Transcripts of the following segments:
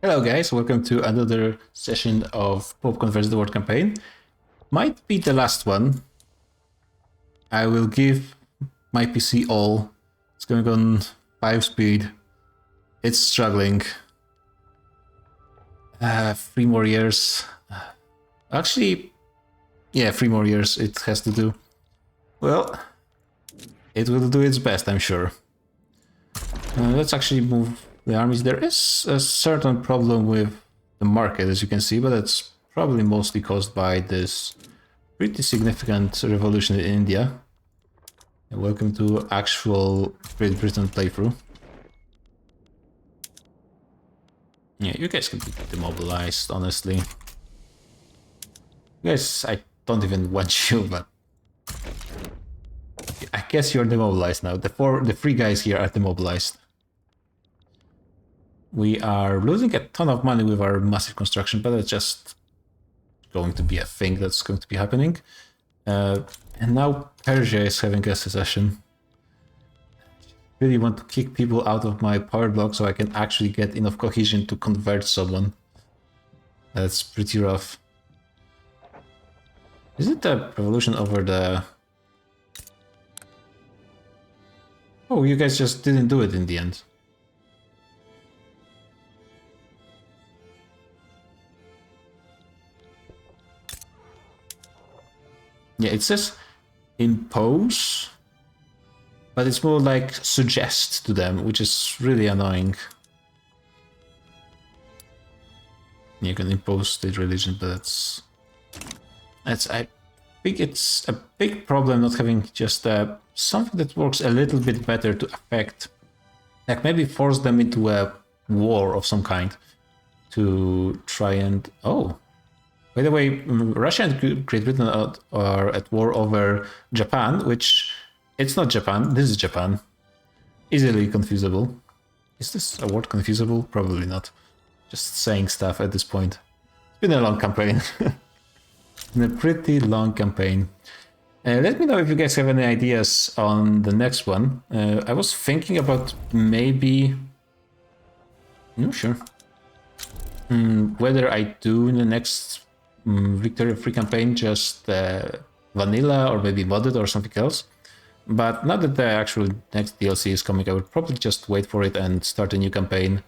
Hello guys, welcome to another session of Popcorn vs. the World campaign. Might be the last one. I will give my PC all. It's going on 5 speed. It's struggling. 3 more years. Actually, yeah, 3 more years it has to do. Well, it will do its best, I'm sure. Let's actually move the armies. There is a certain problem with the market, as you can see, but it's probably mostly caused by this pretty significant revolution in India. And welcome to actual Great Britain playthrough. Yeah, you guys can be demobilized, honestly. You guys, I don't even want you, but I guess you're demobilized now. The 3 guys here are demobilized. We are losing a ton of money with our massive construction, but it's just going to be a thing that's going to be happening. And now Persia is having a secession. Really want to kick people out of my power block so I can actually get enough cohesion to convert someone. That's pretty rough. Is it a revolution over the... Oh, you guys just didn't do it in the end. Yeah, it says impose, but it's more like suggest to them, which is really annoying. You can impose state religion, but I think it's a big problem not having just something that works a little bit better to affect, like maybe force them into a war of some kind to try and... Oh, by the way, Russia and Great Britain are at war over Japan, which it's not Japan, this is Japan. Easily confusable. Is this a word, confusable? Probably not. Just saying stuff at this point. It's been a long campaign. It's been a pretty long campaign. Let me know if you guys have any ideas on the next one. I was thinking about maybe... sure. Whether I do in the next Victory Free campaign just vanilla or maybe modded or something else. But now that the actual next DLC is coming, I would probably just wait for it and start a new campaign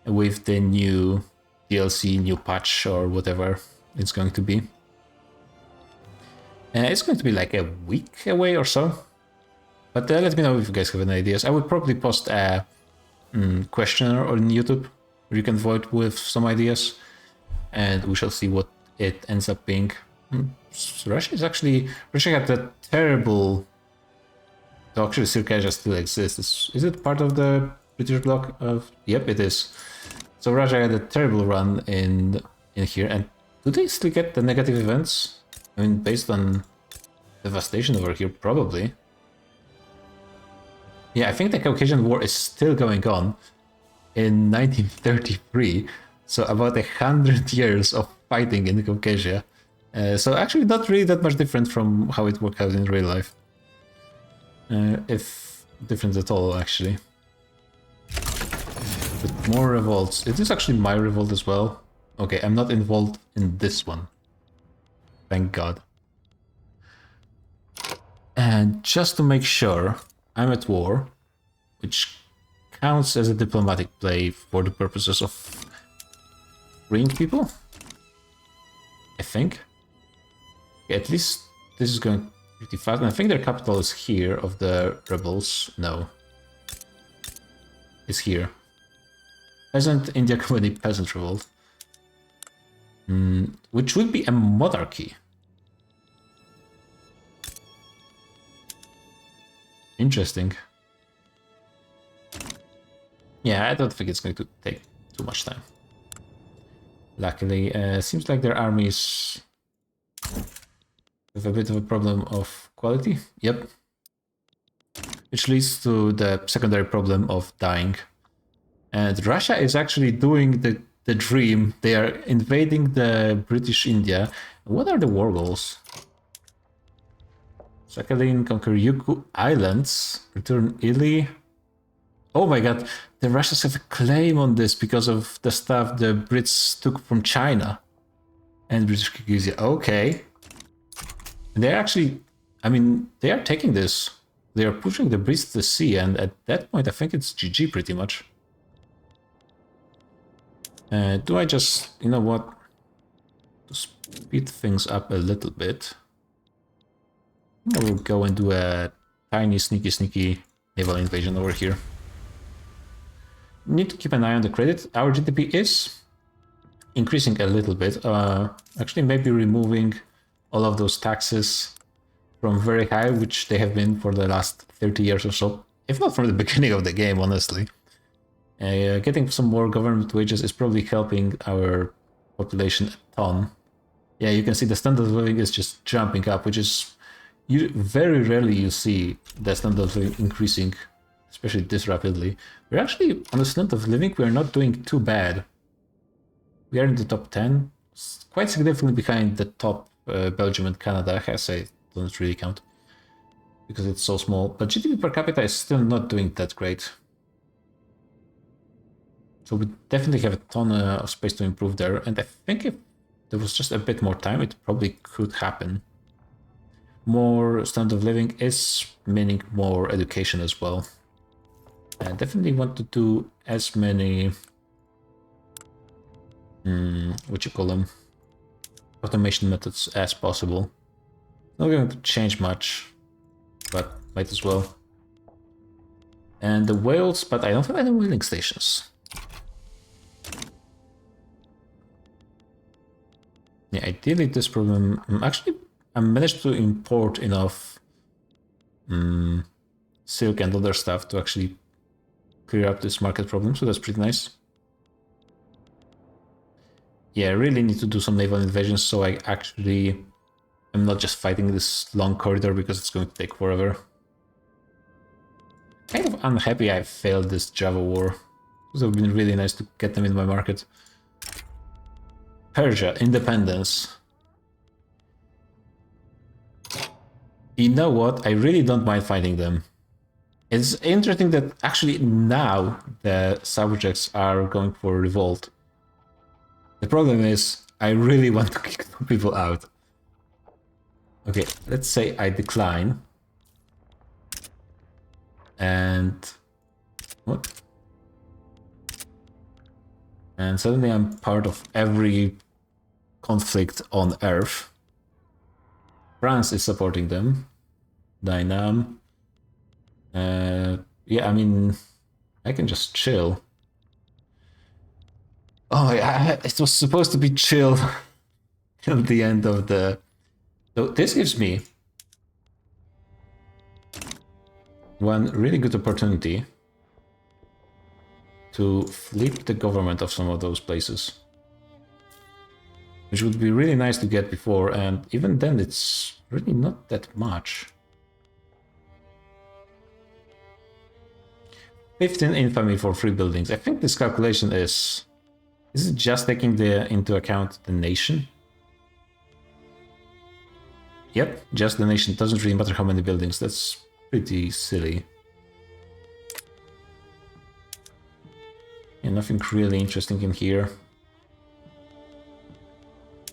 with the new DLC, new patch or whatever it's going to be. It's going to be like a week away or so. But let me know if you guys have any ideas. I would probably post a questionnaire on YouTube where you can vote with some ideas. And we shall see what it ends up being. Russia had a terrible... So actually Circassia still exists. Is it part of the British bloc of... Yep, it is. So Russia had a terrible run in here. And do they still get the negative events? I mean, based on devastation over here, probably. Yeah, I think the Caucasian War is still going on in 1933. So about 100 years of fighting in Caucasia. So actually not really that much different from how it worked out in real life. If different at all, actually. But more revolts. It is actually my revolt as well. Okay, I'm not involved in this one. Thank God. And just to make sure, I'm at war, which counts as a diplomatic play for the purposes of freeing people, I think. Yeah, at least this is going pretty fast. And I think their capital is here, of the rebels. No. It's here. Peasant India Community Peasant Revolt. Which would be a monarchy. Interesting. Yeah, I don't think it's going to take too much time. Luckily, seems like their armies have a bit of a problem of quality. Yep. Which leads to the secondary problem of dying. And Russia is actually doing the dream. They are invading the British India. What are the war goals? Sakhalin, conquer Yuku Islands, return Ili, Oh my god, the Russians have a claim on this because of the stuff the Brits took from China and British Kyrgyzstan. Okay. They're actually, I mean, they are taking this. They are pushing the Brits to the sea, and at that point I think it's GG pretty much. Do I just, you know what, to speed things up a little bit, I will go and do a tiny sneaky naval invasion over here. Need to keep an eye on the credit. Our GDP is increasing a little bit. Actually, maybe removing all of those taxes from very high, which they have been for the last 30 years or so, if not from the beginning of the game, honestly. Getting some more government wages is probably helping our population a ton. Yeah, you can see the standard of living is just jumping up, which is very rarely you see the standard of living increasing, especially this rapidly. We're actually, on the standard of living, we're not doing too bad. We are in the top 10, quite significantly behind the top Belgium and Canada, I say, doesn't really count, because it's so small. But GDP per capita is still not doing that great. So we definitely have a ton of space to improve there, and I think if there was just a bit more time, it probably could happen. More standard of living is meaning more education as well. I definitely want to do as many, what you call them, automation methods as possible. Not going to change much, but might as well. And the whales, but I don't have any whaling stations. Yeah, ideally this problem, actually I managed to import enough silk and other stuff to actually clear up this market problem, so that's pretty nice. Yeah, I really need to do some naval invasions so I actually am not just fighting this long corridor because it's going to take forever. Kind of unhappy I failed this Java war. It would have been really nice to get them in my market. Persia, independence. You know what? I really don't mind fighting them. It's interesting that actually now the subjects are going for revolt. The problem is, I really want to kick some people out. Okay, let's say I decline. And... what? And suddenly I'm part of every conflict on Earth. France is supporting them. Dynam. Yeah, I mean, I can just chill. Oh yeah, it was supposed to be chill till the end of the... So this gives me one really good opportunity to flip the government of some of those places, which would be really nice to get before, and even then it's really not that much. 15 infamy for 3 buildings. I think this calculation is it just taking into account the nation? Yep, just the nation. Doesn't really matter how many buildings. That's pretty silly. And nothing really interesting in here.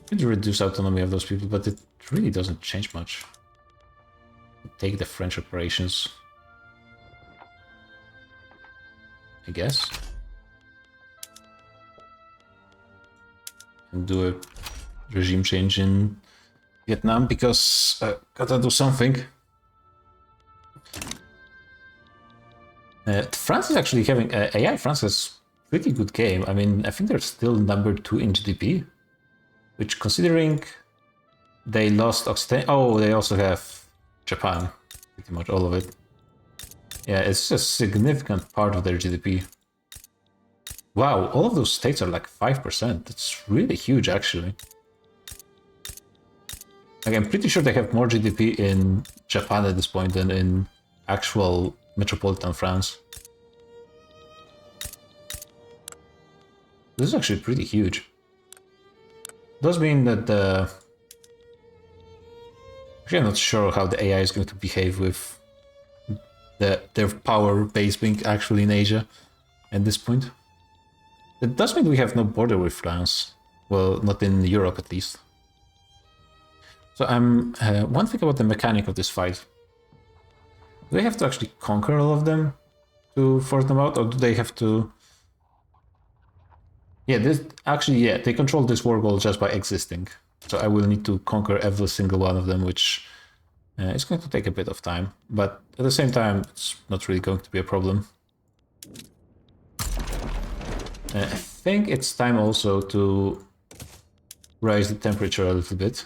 Could reduce autonomy of those people, but it really doesn't change much. Take the French operations, I guess. And do a regime change in Vietnam, because gotta do something. France is actually having... AI France has pretty good game. I mean, I think they're still number 2 in GDP, which, considering they lost Occitan... Oh, they also have Japan, pretty much all of it. Yeah, it's a significant part of their GDP. Wow, all of those states are like 5%. That's really huge, actually. Like, I'm pretty sure they have more GDP in Japan at this point than in actual metropolitan France. This is actually pretty huge. Does mean that the... Actually, I'm not sure how the AI is going to behave with their power base being actually in Asia at this point. It does mean we have no border with France. Well, not in Europe at least. So I'm one thing about the mechanic of this fight. Do they have to actually conquer all of them to force them out, or do they have to? Yeah, they control this war goal just by existing. So I will need to conquer every single one of them, which is going to take a bit of time. But at the same time, it's not really going to be a problem. I think it's time also to raise the temperature a little bit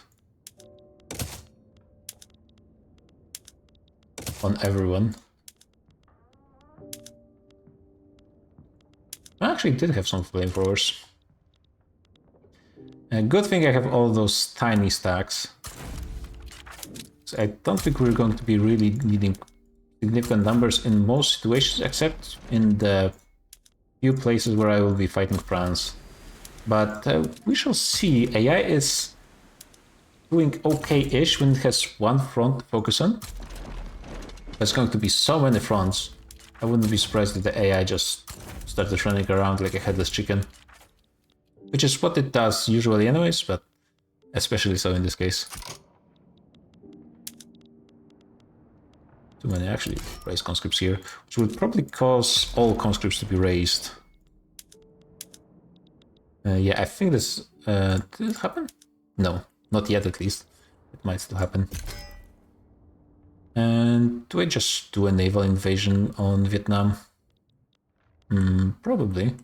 on everyone. I actually did have some flamethrowers. Good thing I have all those tiny stacks. So I don't think we're going to be really needing significant numbers in most situations, except in the few places where I will be fighting France. But we shall see. AI is doing okay-ish when it has one front to focus on. There's going to be so many fronts. I wouldn't be surprised if the AI just started running around like a headless chicken. Which is what it does usually anyways, but especially so in this case. Too many actually raised conscripts here, which would probably cause all conscripts to be raised. Yeah, I think this... did it happen? No, not yet at least. It might still happen. And do I just do a naval invasion on Vietnam? Probably.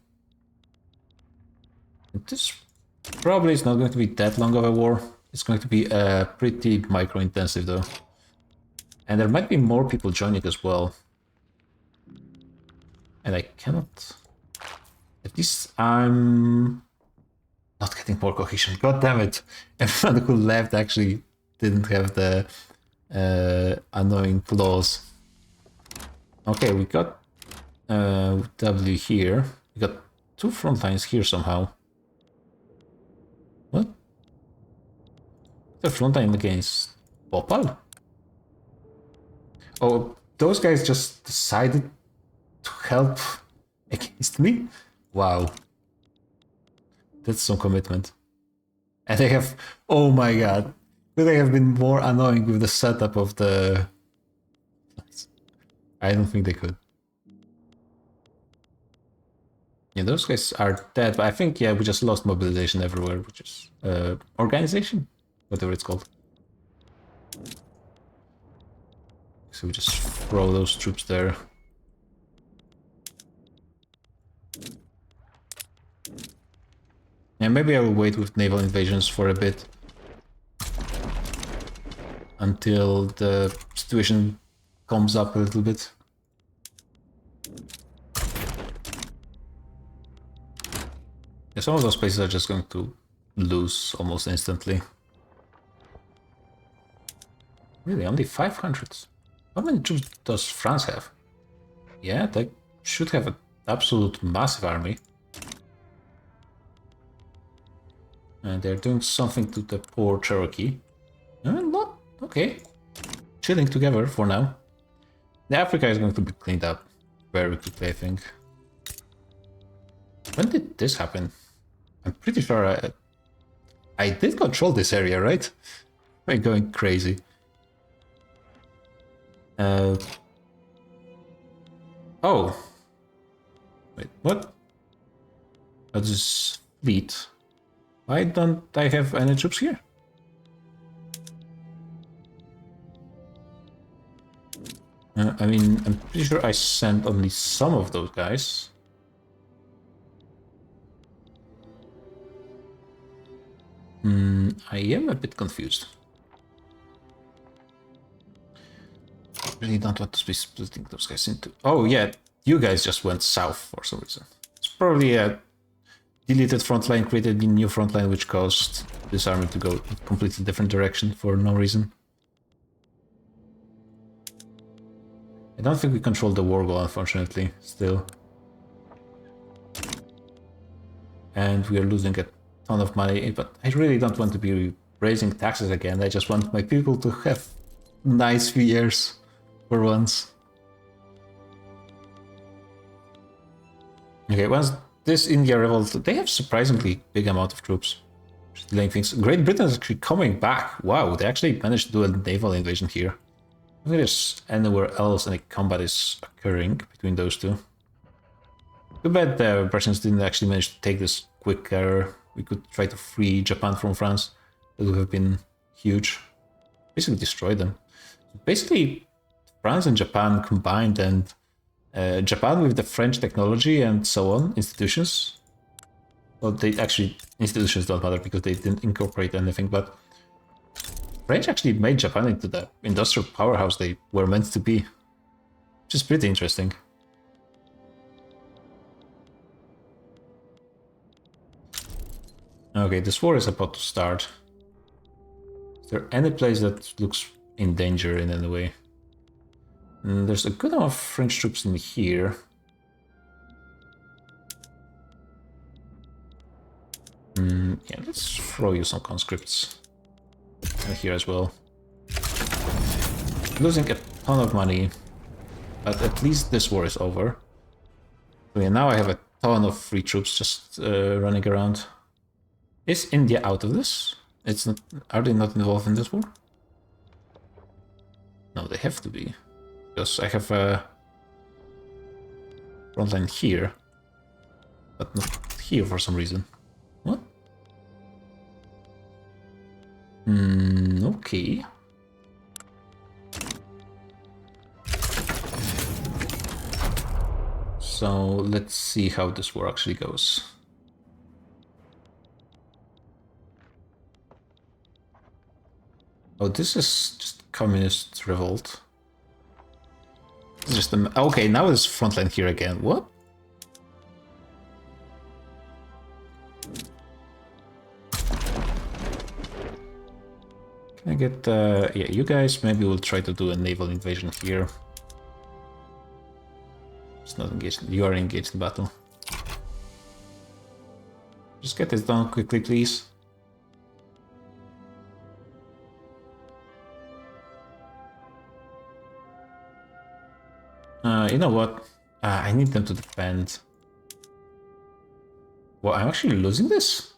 This probably is not going to be that long of a war. It's going to be pretty micro-intensive though. And there might be more people joining as well. And I cannot... At least I'm not getting more cohesion. God damn it! Everyone who left actually didn't have the annoying flaws. Okay, we got W here. We got two front lines here somehow. What? The front line against Bhopal? Oh, those guys just decided to help against me? Wow. That's some commitment. And they have... Oh my god. Could they have been more annoying with the setup of the... I don't think they could. Yeah, those guys are dead, but I think, yeah, we just lost mobilization everywhere, which is... organization? Whatever it's called. So we just throw those troops there. Yeah, maybe I will wait with naval invasions for a bit. Until the situation calms up a little bit. Yeah, some of those places are just going to lose almost instantly. Really, only 500? How many troops does France have? Yeah, they should have an absolute massive army. And they're doing something to the poor Cherokee. Not okay. Chilling together for now. The Africa is going to be cleaned up very quickly, I think. When did this happen? I'm pretty sure I did control this area, right? I'm going crazy. Oh. Wait, what? What's this fleet? Why don't I have any troops here? I mean, I'm pretty sure I sent only some of those guys. I am a bit confused. I really don't want to be splitting those guys into... Oh yeah, you guys just went south for some reason. It's probably a deleted front line, created a new front line, which caused this army to go a completely different direction for no reason. I don't think we control the war goal, unfortunately, still. And we are losing a ton of money, but I really don't want to be raising taxes again. I just want my people to have nice few years for once. Okay, once this India revolt, they have surprisingly big amount of troops. Just delaying things. Great Britain is actually coming back. Wow, they actually managed to do a naval invasion here. I think there's anywhere else any combat is occurring between those two. Too bad the Russians didn't actually manage to take this quicker. We could try to free Japan from France. That would have been huge. Basically destroy them. Basically, France and Japan combined, and Japan with the French technology and so on, institutions. Well, they actually, institutions don't matter because they didn't incorporate anything, but French actually made Japan into the industrial powerhouse they were meant to be. Which is pretty interesting. Okay, this war is about to start. Is there any place that looks in danger in any way? There's a good amount of French troops in here. Yeah, let's throw you some conscripts. And here as well. Losing a ton of money, but at least this war is over. So yeah, now I have a ton of free troops just running around. Is India out of this? It's not. Are they not involved in this war? No, they have to be, because I have a front line here, but not here for some reason. What? Okay. So let's see how this war actually goes. Oh, this is just communist revolt. It's just okay, now it's frontline here again. What? Can I get yeah, you guys, maybe we'll try to do a naval invasion here. It's not engaged. You are engaged in battle. Just get this done quickly, please. You know what? I need them to defend. Well, I'm actually losing this?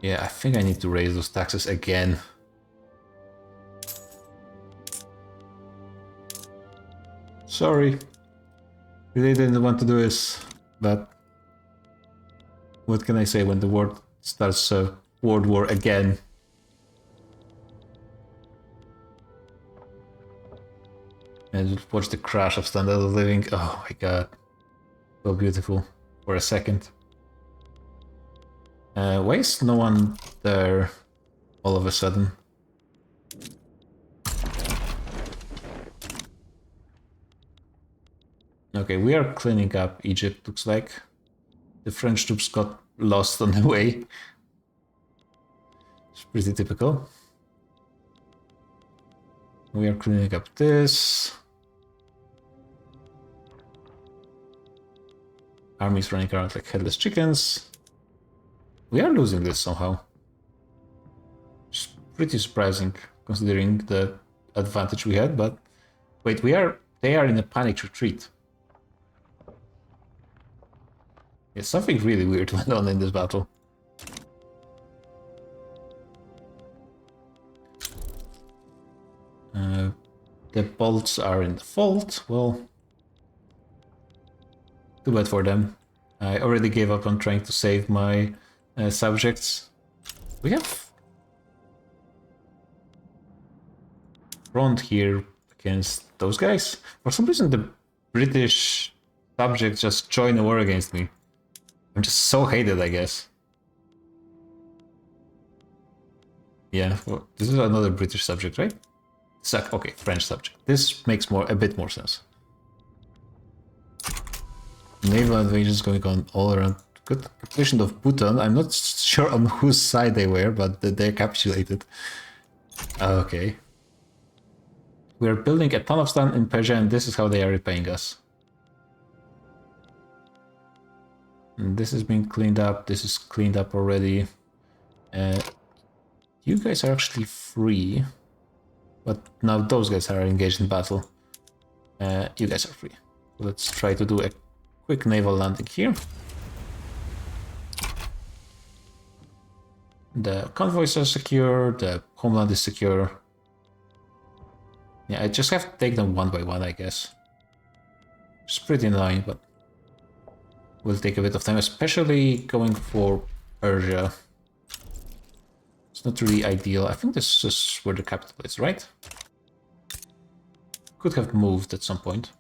Yeah, I think I need to raise those taxes again. Sorry. Really didn't want to do this, but what can I say when the world starts a world war again? And watch the crash of standard of living. Oh my god. So beautiful. For a second. Why is no one there all of a sudden? Okay, we are cleaning up Egypt, looks like. The French troops got lost on the way. It's pretty typical. We are cleaning up this. Armies running around like headless chickens. We are losing this somehow. It's pretty surprising considering the advantage we had, but wait, they are in a panicked retreat. Yeah, something really weird went on in this battle. The bolts are in default. Well, too bad for them. I already gave up on trying to save my subjects. We have front here against those guys. For some reason, the British subjects just joined a war against me. I'm just so hated, I guess. Yeah, well, this is another British subject, right? Okay, French subject. This makes a bit more sense. Naval invasions going on all around. Good capitulation of Bhutan. I'm not sure on whose side they were, but they capitulated. Okay. We're building a ton of stuff in Persia, and this is how they are repaying us. And this is being cleaned up. This is cleaned up already. You guys are actually free. But now those guys are engaged in battle. You guys are free. Let's try to do a quick naval landing here. The convoys are secure, the homeland is secure. Yeah, I just have to take them one by one, I guess. It's pretty annoying, but will take a bit of time, especially going for Persia. It's not really ideal. I think this is where the capital is, right? Could have moved at some point.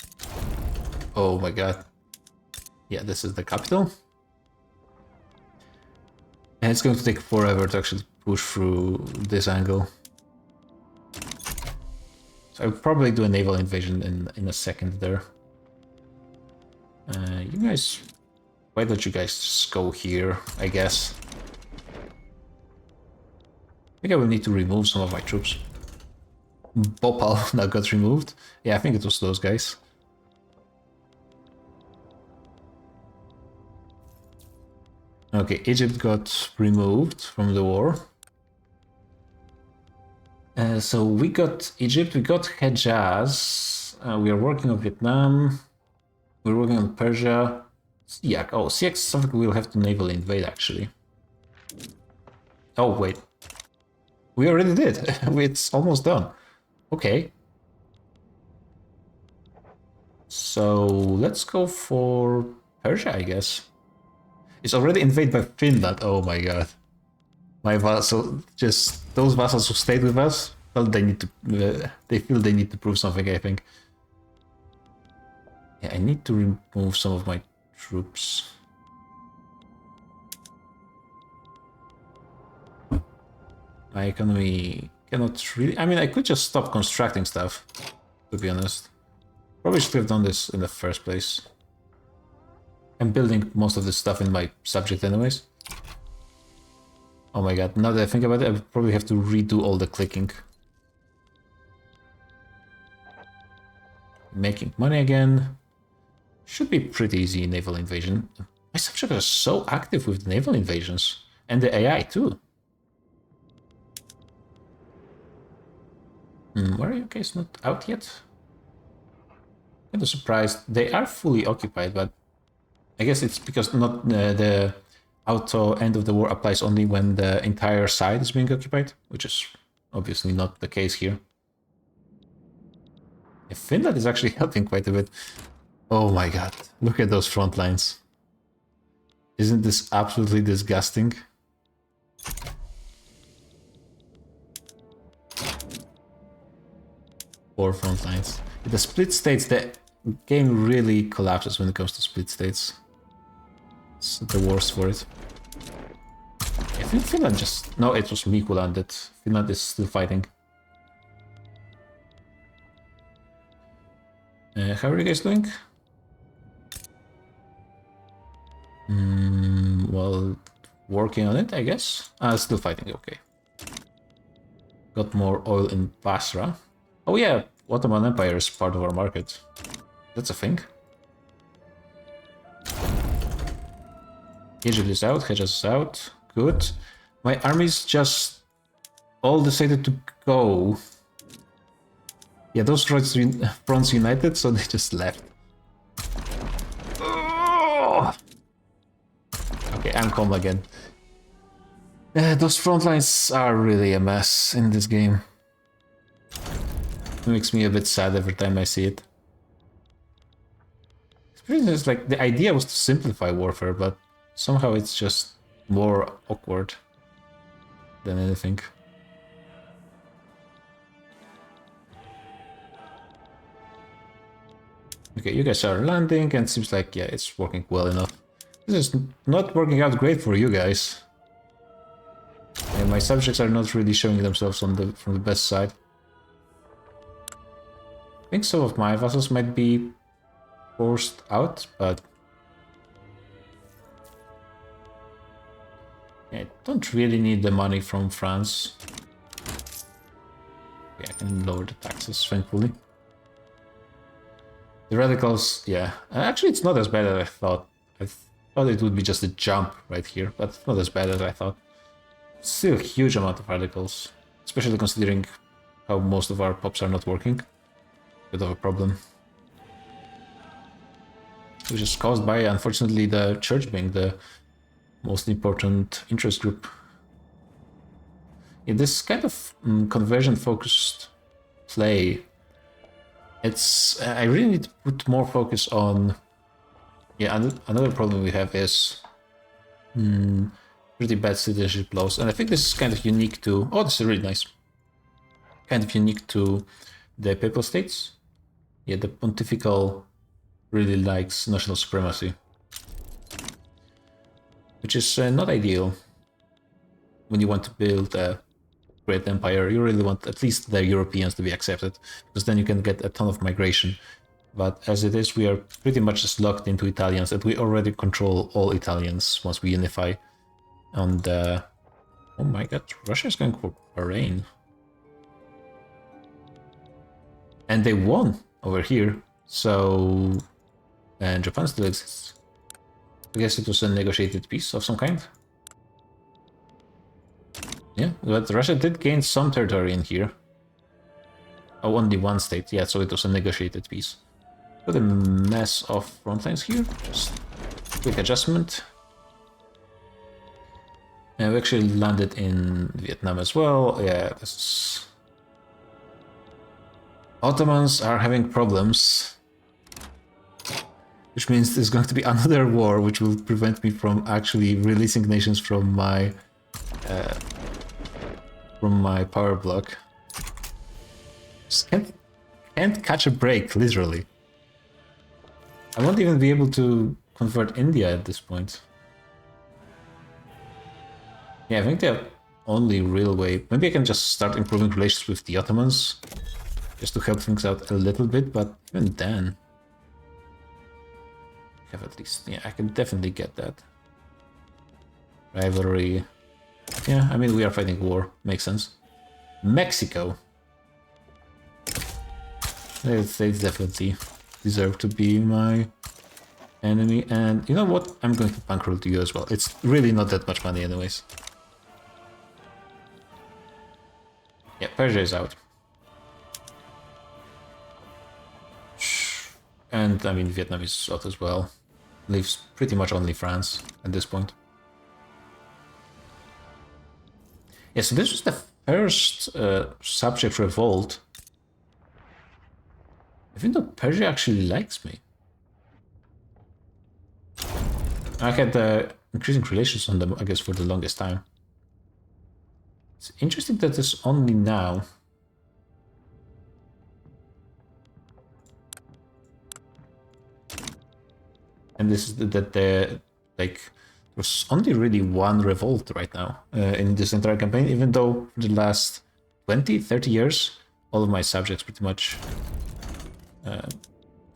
Oh my god. Yeah, this is the capital. And it's going to take forever to actually push through this angle. So I'll probably do a naval invasion in a second there. You guys... Why don't you guys just go here, I guess? I think I will need to remove some of my troops. Bhopal now got removed. Yeah, I think it was those guys. Okay, Egypt got removed from the war. So we got Egypt, we got Hejaz. We are working on Vietnam. We're working on Persia. Siak. Oh, Siak is something we'll have to naval invade, actually. Oh, wait. We already did. It's almost done. Okay. So let's go for Persia, I guess. It's already invaded by Finland. Oh my god. My vassal, just those vassals who stayed with us, well, they need to. They feel they need to prove something, I think. Yeah, I need to remove some of my troops. My economy cannot really... I mean, I could just stop constructing stuff, to be honest. Probably should have done this in the first place. I'm building most of this stuff in my subject anyways. Oh my god, now that I think about it, I probably have to redo all the clicking. Making money again. Should be pretty easy naval invasion. My subjects are so active with the naval invasions. And the AI too. Why are you guys not out yet? Kind of surprised. They are fully occupied, but I guess it's because not the auto end of the war applies only when the entire side is being occupied, which is obviously not the case here. Yeah, Finland is actually helping quite a bit. Oh my god, look at those front lines. Isn't this absolutely disgusting? Four front lines. The split states, the game really collapses when it comes to split states. It's the worst for it. I think Finland just... No, it was Mikulan that Finland is still fighting. How are you guys doing? Well, working on it, I guess. Still fighting, okay. Got more oil in Basra. Oh yeah, Ottoman Empire is part of our market. That's a thing. Egypt is out, Hejaz is out. Good. My armies just all decided to go. Yeah, those fronts united, so they just left. Okay, I'm calm again. Those front lines are really a mess in this game. It makes me a bit sad every time I see it. It's like the idea was to simplify warfare, but somehow it's just more awkward than anything. Okay, you guys are landing, and it seems like, yeah, it's working well enough. This is not working out great for you guys. And my subjects are not really showing themselves on from the best side. I think some of my vassals might be forced out, but I don't really need the money from France. Okay, I can lower the taxes, thankfully. The radicals, yeah. Actually, it's not as bad as I thought. I thought it would be just a jump right here, but it's not as bad as I thought. Still a huge amount of radicals, especially considering how most of our pops are not working. Bit of a problem. which is caused by, unfortunately, the church being the most important interest group. In this kind of conversion-focused play, I really need to put more focus on. Yeah, another problem we have is pretty bad citizenship laws, and I think this is kind of unique to. Oh, this is really nice. Kind of unique to the Papal States. Yeah, the Pontifical really likes national supremacy, which is not ideal when you want to build a great empire. You really want at least the Europeans to be accepted, because then you can get a ton of migration. But as it is, we are pretty much just locked into Italians, and we already control all Italians once we unify. And oh my god, Russia is going for Bahrain. And they won over here, so... And Japan still exists. I guess it was a negotiated peace of some kind. Yeah, but Russia did gain some territory in here. Oh, only one state. Yeah, so it was a negotiated peace. Got a mess of front lines here. Just quick adjustment. And we actually landed in Vietnam as well. Yeah, this is... Ottomans are having problems. Which means there's going to be another war, which will prevent me from actually releasing nations from my power block. Just can't catch a break, literally. I won't even be able to convert India at this point. Yeah, I think the only real way... Maybe I can just start improving relations with the Ottomans, just to help things out a little bit, but even then... I have at least... Yeah, I can definitely get that. Rivalry... Yeah, I mean, we are fighting war. Makes sense. Mexico. They definitely deserve to be my enemy. And you know what? I'm going to bankroll to you as well. It's really not that much money anyways. Yeah, Persia is out. And I mean, Vietnam is out as well. Leaves pretty much only France at this point. Yeah, so this was the first subject revolt. Even though Persia actually likes me. I had increasing relations on them, I guess, for the longest time. It's interesting that it's only now. And this is that like, there's only really one revolt right now in this entire campaign, even though for the last 20, 30 years, all of my subjects pretty much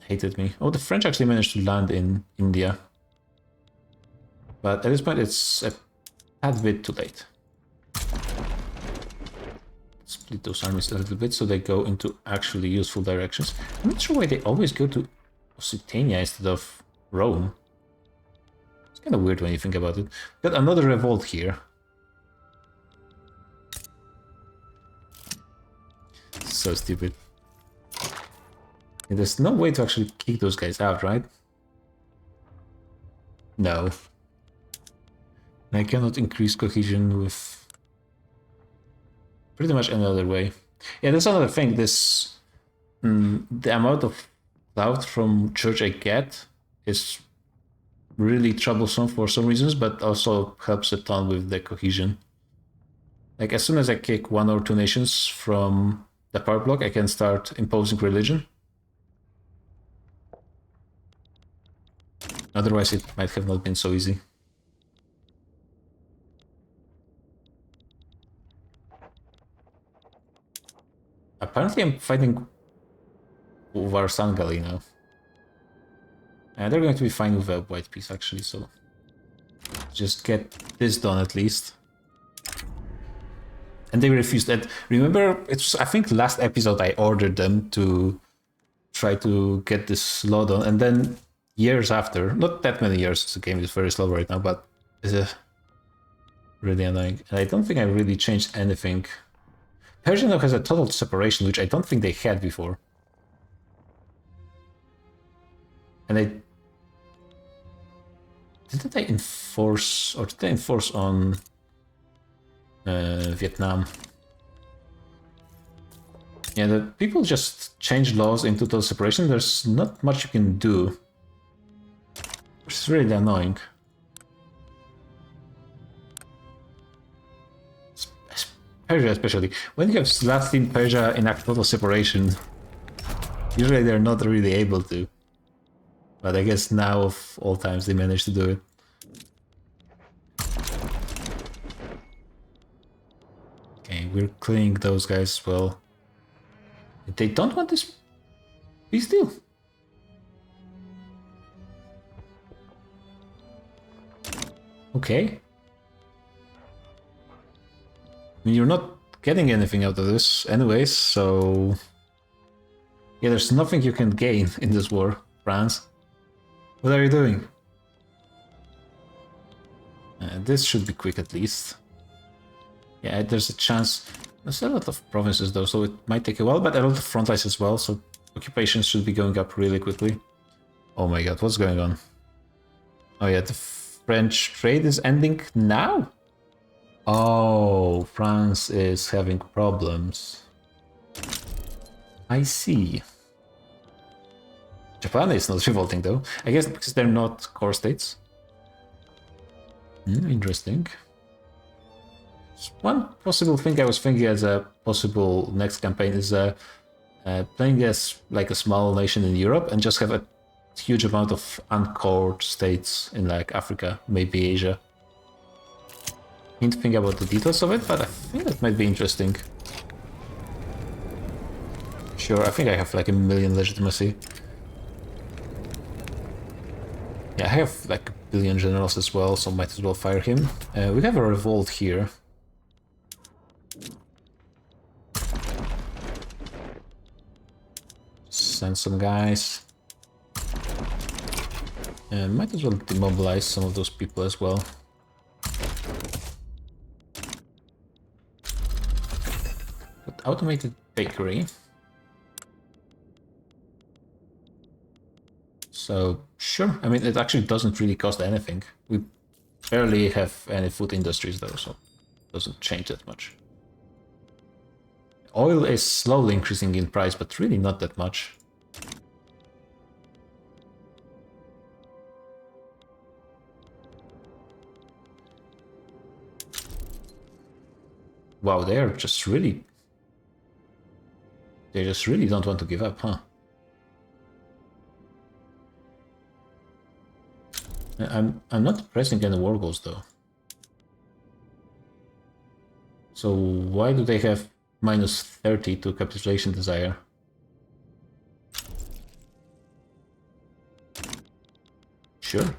hated me. Oh, the French actually managed to land in India. But at this point, it's a tad bit too late. Split those armies a little bit so they go into actually useful directions. I'm not sure why they always go to Occitania instead of Rome. It's kind of weird when you think about it. Got another revolt here. So stupid. And there's no way to actually kick those guys out, right? No. I cannot increase cohesion with pretty much any other way. Yeah, that's another thing. This the amount of clout from church I get is really troublesome for some reasons, but also helps a ton with the cohesion. Like, as soon as I kick one or two nations from the power block, I can start imposing religion. Otherwise, it might have not been so easy. Apparently, I'm fighting Varsangali now. And they're going to be fine with a white piece, actually, so... Just get this done, at least. And they refused that. Remember, it's I think last episode I ordered them to try to get this law done, and then years after, not that many years, the game is very slow right now, but it's really annoying. And I don't think I really changed anything. Persia now has a total separation, which I don't think they had before. And Didn't they enforce, or did they enforce on Vietnam? Yeah, the people just change laws in total separation. There's not much you can do. It's really annoying. Persia especially. When you have Slav in Persia enact total separation, usually they're not really able to. But I guess now of all times they managed to do it. Okay, we're clearing those guys as well. They don't want this peace deal. Okay. I mean, you're not getting anything out of this anyways, so... Yeah, there's nothing you can gain in this war, France. What are you doing? This should be quick at least. Yeah, there's a chance. There's a lot of provinces though, so it might take a while, but a lot of front lines as well, so occupations should be going up really quickly. Oh my god, what's going on? Oh yeah, the French trade is ending now? Oh, France is having problems. I see. Japan is not revolting though. I guess because they're not core states. Interesting. One possible thing I was thinking as a possible next campaign is playing as like a small nation in Europe and just have a huge amount of uncored states in like Africa, maybe Asia. Need to think about the details of it, but I think that might be interesting. Sure, I think I have like 1 million legitimacy. Yeah, I have like 1 billion generals as well, so might as well fire him. We have a revolt here. Send some guys. And might as well demobilize some of those people as well. But automated bakery. So, sure. I mean, it actually doesn't really cost anything. We barely have any food industries though, so it doesn't change that much. Oil is slowly increasing in price, but really not that much. Wow, they just really don't want to give up, huh? I'm not pressing any war goals though. So why do they have -30 to capitulation desire? Sure.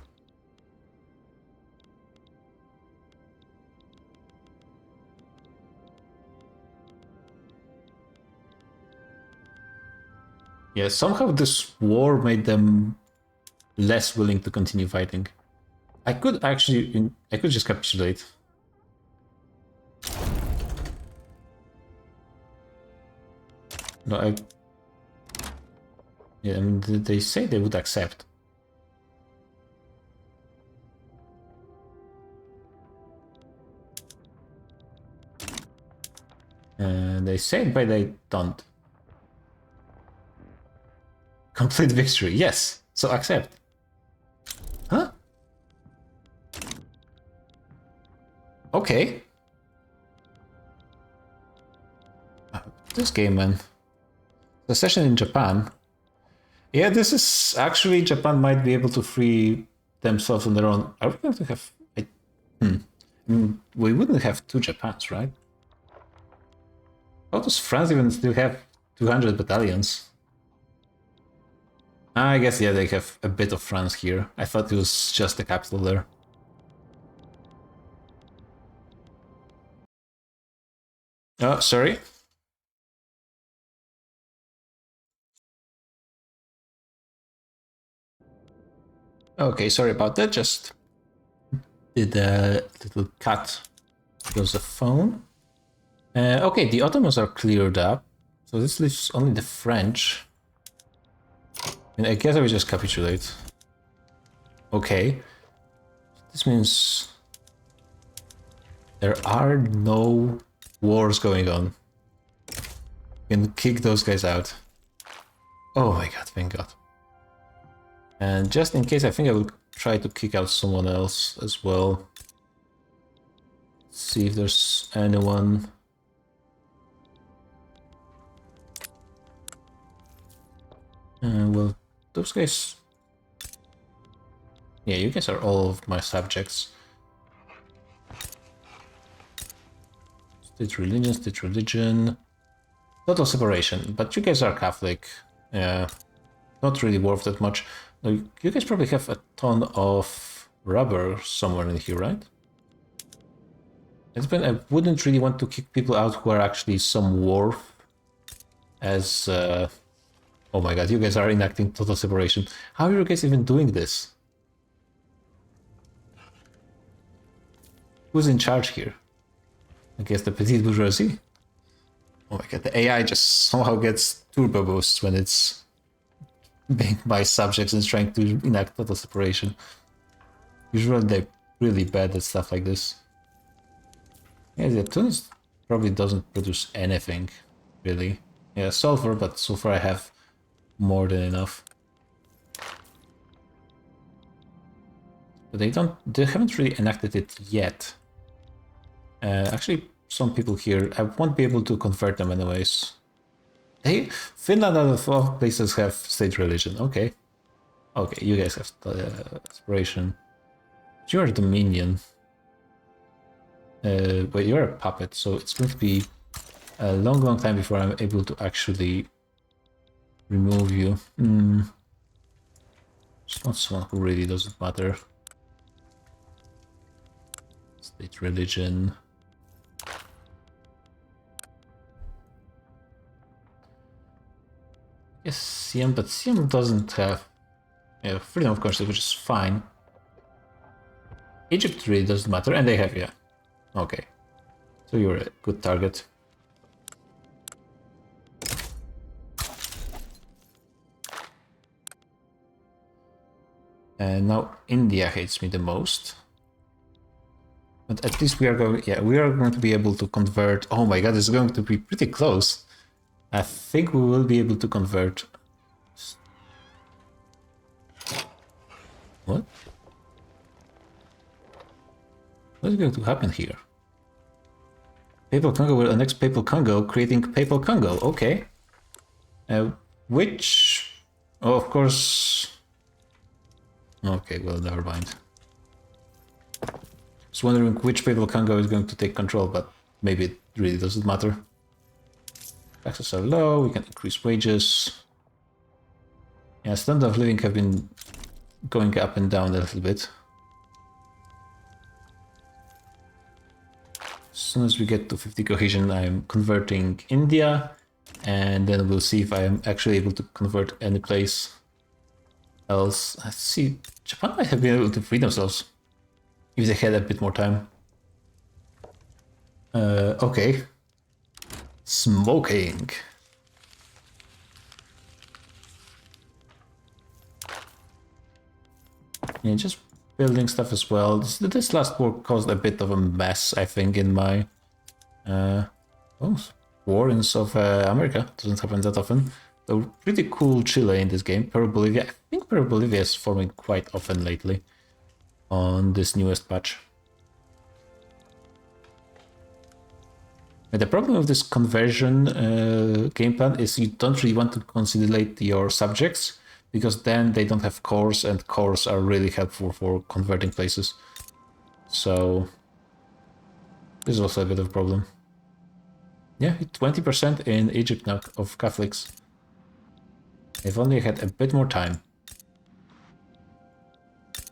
Yeah, somehow this war made them less willing to continue fighting. I could just capitulate. No, yeah, I mean, they say they would accept. They say it, but they don't. Complete victory, yes. So accept. Huh? Okay. This game, man. Secession in Japan. Yeah, this is actually Japan might be able to free themselves on their own. Are we going to have? I mean, we wouldn't have 2 Japans, right? How does France even still have 200 battalions? I guess, yeah, they have a bit of France here. I thought it was just the capital there. Oh, sorry. Okay, sorry about that. Just did a little cut because of the phone. Okay, the Ottomans are cleared up. So this leaves only the French. And I guess I will just capitulate. Okay. This means there are no wars going on. You can kick those guys out. Oh my god, thank god. And just in case, I think I will try to kick out someone else as well. See if there's anyone. Well, those guys... Yeah, you guys are all of my subjects. State religion. Total separation, but you guys are Catholic. Yeah, not really worth that much. Now, you guys probably have a ton of rubber somewhere in here, right? I wouldn't really want to kick people out who are actually some worth as... Oh my god, you guys are enacting total separation. How are you guys even doing this? Who's in charge here? I guess the petite bourgeoisie? Oh my god, the AI just somehow gets turbo boosts when it's being by subjects and trying to enact total separation. Usually they're really bad at stuff like this. Yeah, the tunnels probably doesn't produce anything, really. Yeah, sulfur, but so far I have more than enough. But they haven't really enacted it yet. Actually, some people here, I won't be able to convert them anyways. Hey, Finland out of all places have state religion. Okay. Okay, you guys have separation. You're a Dominion. But you're a puppet, so it's going to be a long time before I'm able to actually remove you. It's not someone who really doesn't matter. State religion. Yes, Siam, but Siam doesn't have freedom of conscience, which is fine. Egypt really doesn't matter, and they have, yeah. Okay. So you're a good target. And now India hates me the most. But at least we are going to be able to convert. Oh my god, it's going to be pretty close. I think we will be able to convert. What? What is going to happen here? Papal Congo will annex Papal Congo, creating Papal Congo. Okay. Which... Oh, of course... Okay, well, never mind. I was wondering which Papal Congo is going to take control, but maybe it really doesn't matter. Taxes are low, we can increase wages. Yeah, standard of living have been going up and down a little bit. As soon as we get to 50 cohesion, I'm converting India, and then we'll see if I am actually able to convert any place else. Let's see, Japan might have been able to free themselves if they had a bit more time. Okay. Smoking. Yeah, just building stuff as well. This last war caused a bit of a mess, I think, in my war in South America. Doesn't happen that often. So pretty cool Chile in this game. Peru, Bolivia. I think Peru, Bolivia is forming quite often lately on this newest patch. And the problem with this conversion game plan is you don't really want to consolidate your subjects, because then they don't have cores, and cores are really helpful for converting places. So this is also a bit of a problem. Yeah, 20% in Egypt now of Catholics. If only I had a bit more time.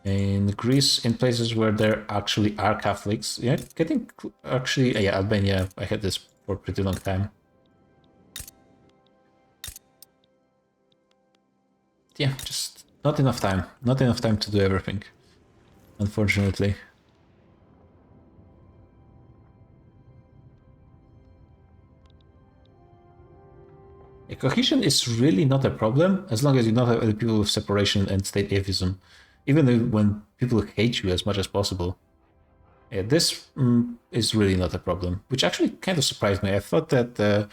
In Greece, in places where there actually are Catholics, yeah, getting actually, yeah, Albania, I had this for a pretty long time. Yeah, just not enough time. Not enough time to do everything, unfortunately. Yeah, cohesion is really not a problem as long as you don't have other people with separation and state atheism. even when people hate you as much as possible. Yeah, this is really not a problem, which actually kind of surprised me. I thought that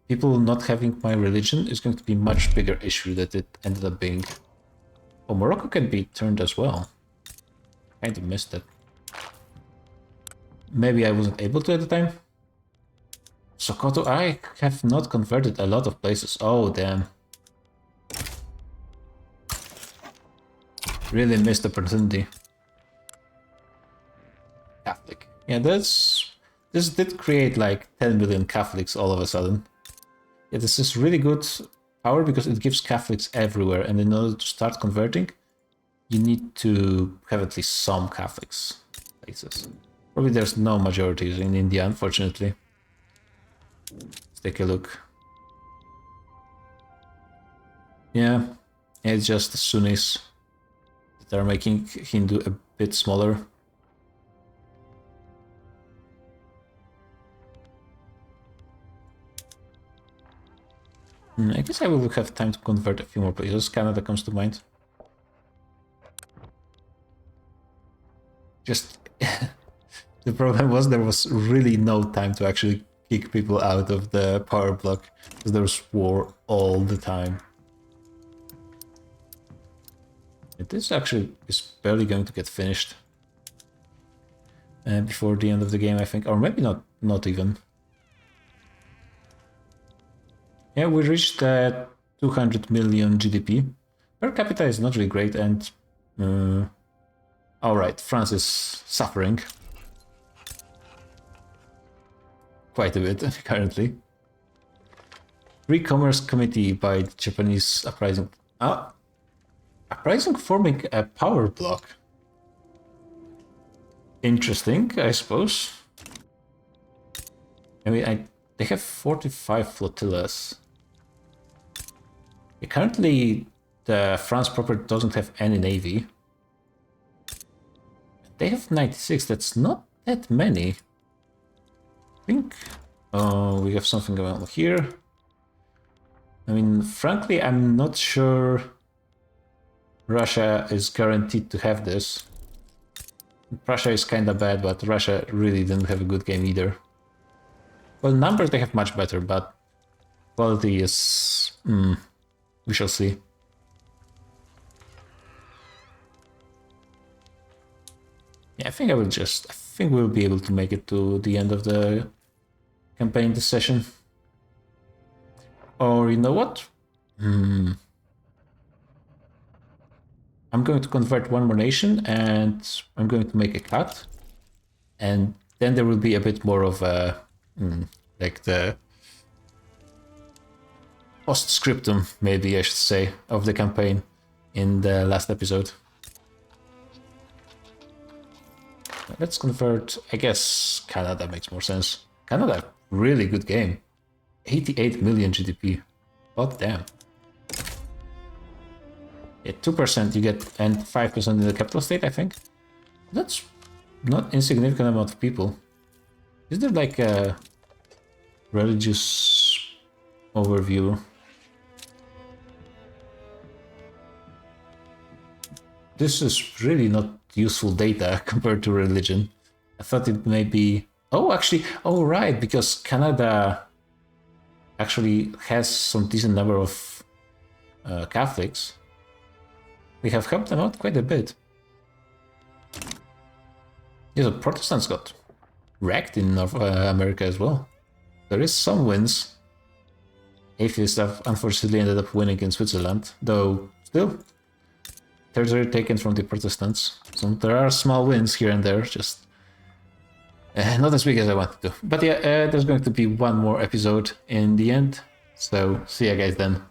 people not having my religion is going to be a much bigger issue than it ended up being. Oh, Morocco can be turned as well. Kind of missed it. Maybe I wasn't able to at the time. Sokoto, I have not converted a lot of places. Oh, damn. Really missed the opportunity. Catholic. Yeah, this did create like 10 million Catholics all of a sudden. Yeah, this is really good power because it gives Catholics everywhere, and in order to start converting, you need to have at least some Catholics places. Probably there's no majorities in India, unfortunately. Let's take a look. Yeah, it's just the Sunnis that are making Hindu a bit smaller. I guess I will have time to convert a few more places. Canada comes to mind. Just the problem was there was really no time to actually kick people out of the power block because there was war all the time. This actually is barely going to get finished before the end of the game, I think, or maybe not even. Yeah, we reached 200 million GDP. Per capita is not really great, and alright, France is suffering quite a bit currently. Free Commerce Committee by the Japanese Uprising. Uprising forming a power block. Interesting, I suppose. I mean, they have 45 flotillas. Currently, France proper doesn't have any navy. They have 96, that's not that many. I think we have something going on here. I mean, frankly, I'm not sure Russia is guaranteed to have this. Prussia is kinda bad, but Russia really didn't have a good game either. Well, numbers they have much better, but quality is... we shall see. Yeah, I think we'll be able to make it to the end of the campaign this session. Or you know what? I'm going to convert one more nation and I'm going to make a cut. And then there will be a bit more of a... like the postscriptum, maybe I should say, of the campaign in the last episode. Let's convert, I guess Canada makes more sense. Canada, really good game. 88 million GDP. God damn. Yeah, 2% you get, and 5% in the capital state, I think. That's not insignificant amount of people. Is there like a religious overview? This is really not useful data compared to religion. I thought it may be... Oh, actually, oh right, because Canada actually has some decent number of Catholics. We have helped them out quite a bit. Yeah, the Protestants got wrecked in North America as well. There is some wins. Atheists have unfortunately ended up winning in Switzerland, though still territory taken from the Protestants. So there are small wins here and there, just not as big as I wanted to. But yeah, there's going to be one more episode in the end, so see you guys then.